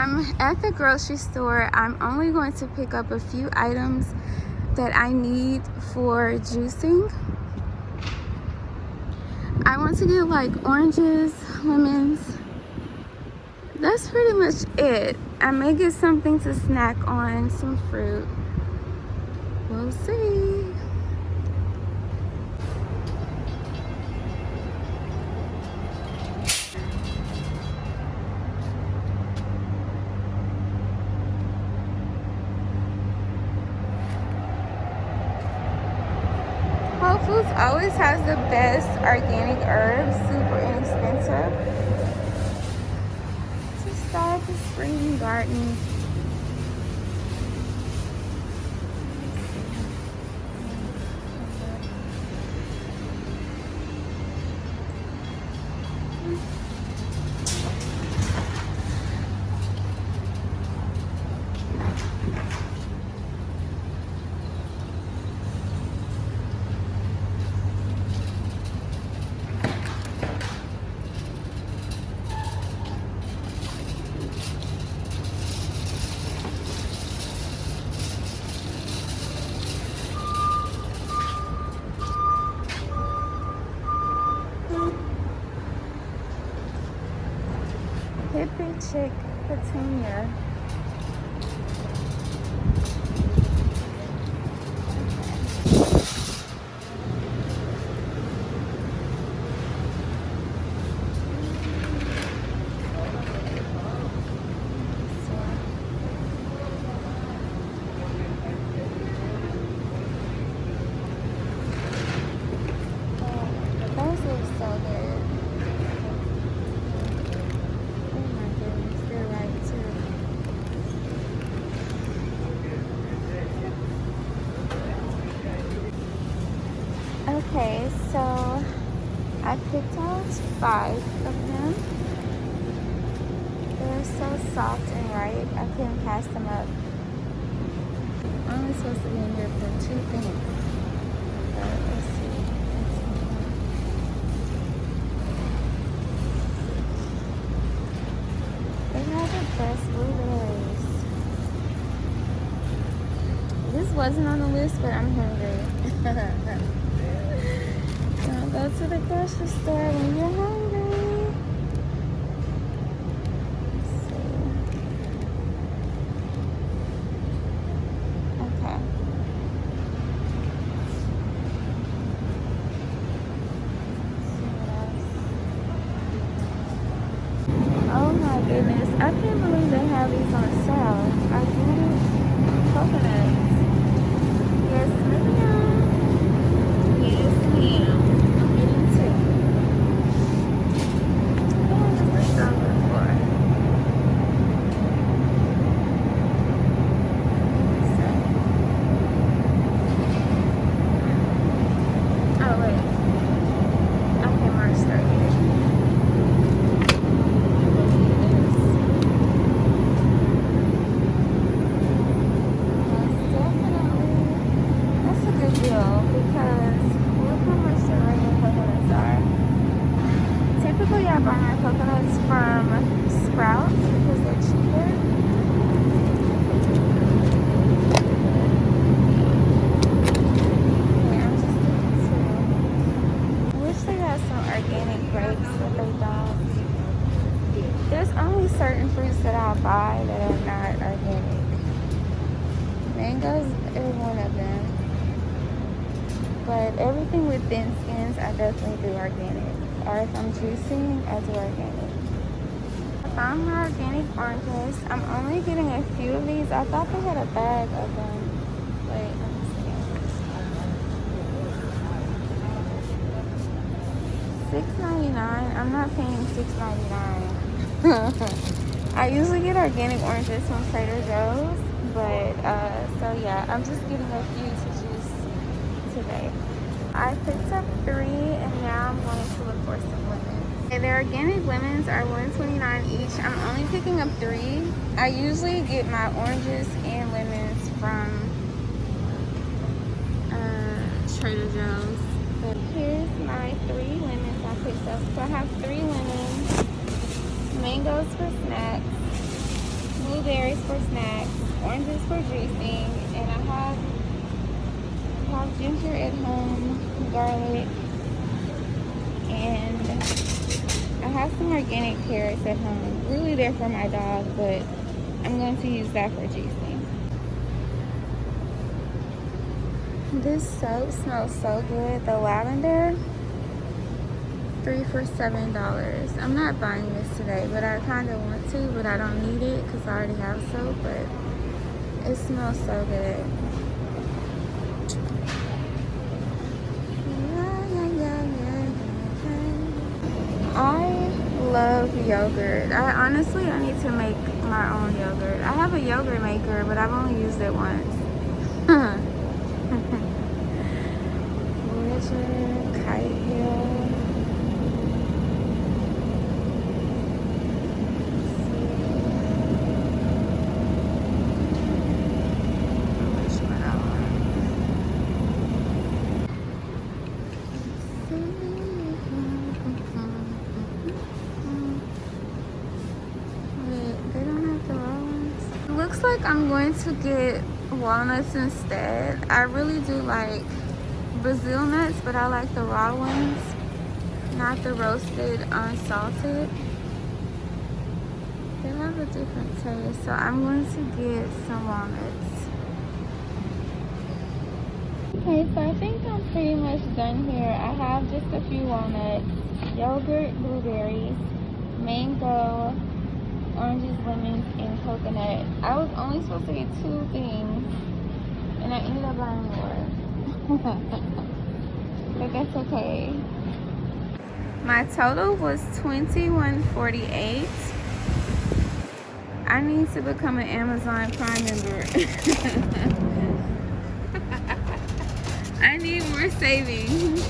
I'm at the grocery store. I'm only going to pick up a few items that I need for juicing. I want to get like oranges, lemons. That's pretty much it. I may get something to snack on, some fruit. We'll see. Whole Foods always has the best organic herbs, super inexpensive. To start the spring garden. Hippie chick petunia. Those look so good. Oh my goodness, they're right too. Okay, so I picked out 5 of them. They're so soft and ripe, I couldn't pass them up. I'm only supposed to be in here for 2 things. But let's see. They have the best blueberries. This wasn't on the list, but I'm hungry. Don't go to the grocery store when you're hungry. Let's see. Okay. Oh my goodness. I can't believe they have these on sale. Organic coconuts. Yes, ma'am. Yes, ma'am. I'm getting 2. How much is this selling for? Oh, wait. Okay, March 30th. Typically, I buy my coconuts from Sprouts because they're cheaper. Yeah, I'm just getting 2. I wish they had some organic grapes, but they don't. There's only certain fruits that I buy that are not organic. Mangoes are one of them. But everything with thin skins, I definitely do organic. Or if I'm juicing, I do organic. I found my organic oranges. I'm only getting a few of these. I thought they had a bag of them. Wait, let me see. $6.99. I'm not paying $6.99. I usually get organic oranges from Trader Joe's. But, so yeah, I'm just getting a few to juice today. I picked up 3 and now I'm going to look for some lemons. Okay, their organic lemons are $1.29 each. I'm only picking up 3. I usually get my oranges and lemons from Trader Joe's. But here's my 3 lemons I picked up. So I have 3 lemons, mangoes for snacks, blueberries for snacks, oranges for juicing, and I have ginger at home, garlic, and I have some organic carrots at home. Really, they're for my dog, but I'm going to use that for juicing. This soap smells so good. The lavender, 3 for $7. I'm not buying this today, but I kind of want to, but I don't need it because I already have soap, but it smells so good. I love yogurt. I need to make my own yogurt. I have a yogurt maker, but I've only used it once. Voyager, Kite Hill. Looks like I'm going to get walnuts instead. I really do like Brazil nuts, but I like the raw ones, not the roasted unsalted. They have a different taste, so I'm going to get some walnuts. Okay, so I think I'm pretty much done here. I have just a few walnuts, yogurt, blueberries, mango, oranges, lemons, and coconut. I was only supposed to get 2 things, and I ended up buying more. But that's okay. My total was $21.48. I need to become an Amazon Prime member. I need more savings.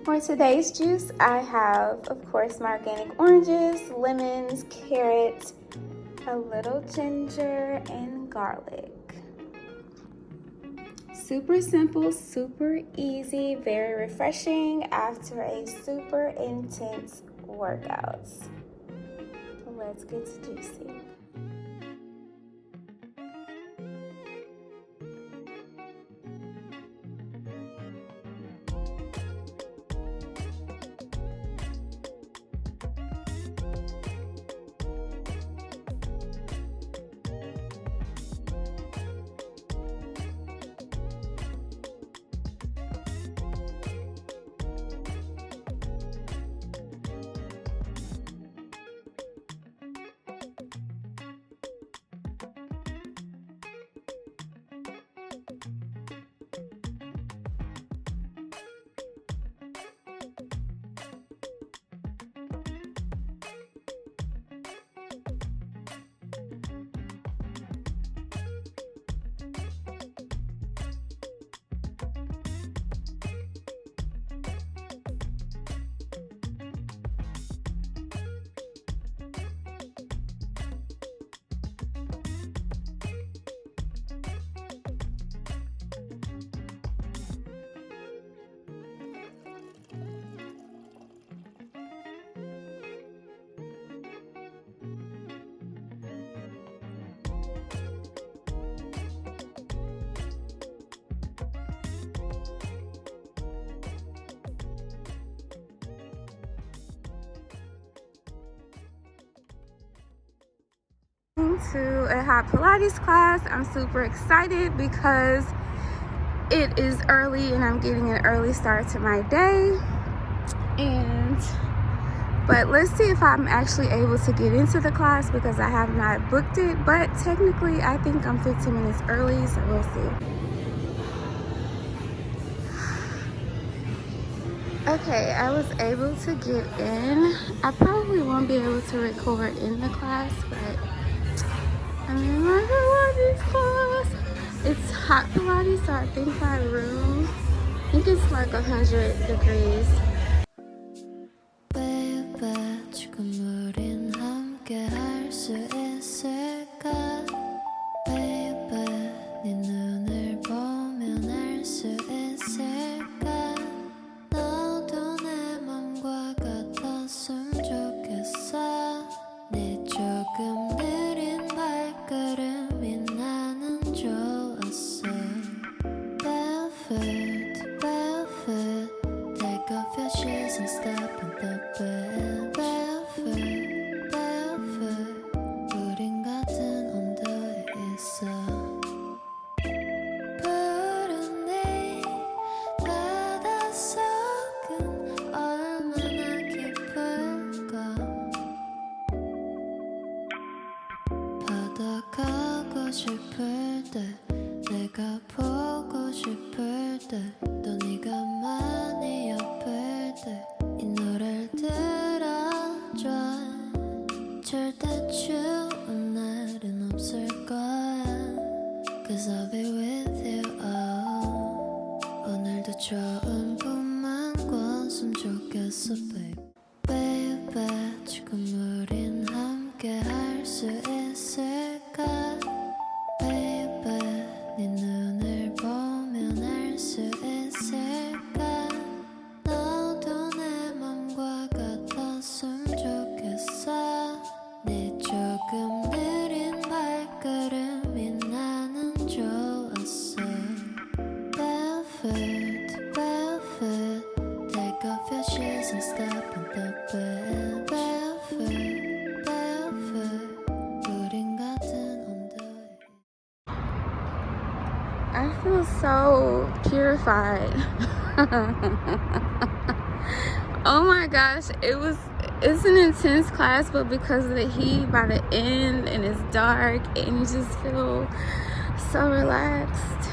For today's juice, I have, of course, my organic oranges, lemons, carrots, a little ginger, and garlic. Super simple, super easy, very refreshing after a super intense workout. Let's get to juicing. To a hot Pilates class. I'm super excited because it is early and I'm getting an early start to my day. But let's see if I'm actually able to get into the class because I have not booked it. But technically, I think I'm 15 minutes early, so we'll see. Okay, I was able to get in. I probably won't be able to record in the class, but I'm in my Pilates class. It's hot Pilates, so I think my room, I think it's like 100 degrees. Baby, 지금 우린 함께 할 수 있을까? Baby, 네 눈을 보면 알 수 있을까? 너도 내 맘과 같았으면 좋겠어. 네 조금 느린 발걸음이 나는 좋았어. Barefoot, barefoot, take off your shoes and step in the bed. Barefoot, barefoot, 우린 같은 온도에 있어. 푸른 내 바닷속은 얼마나 깊을까? 바다 가고 싶을 때 내가 보고 싶을 때 또 네가 많이 아플 때 이 노래를 들어줘. 절대 추운 날은 없을 거야. Cause I'll be with you. Oh. 오늘도 좋은 꿈만 꿨으면 좋겠어 babe. Baby, 지금 우린 함께 할 수 있을까? Baby, 네 눈을 보면 알 수 있을까? 너도 내 맘과 같았으면 좋겠어. 네 조금 느린 발걸음이 나는 좋았어. Barefoot, barefoot, take off your shoes and step in the bed. Barefoot, barefoot, 우린 같은 온도에. I feel so purified. Oh my gosh, it's an intense class, but because of the heat by the end and it's dark and you just feel so relaxed.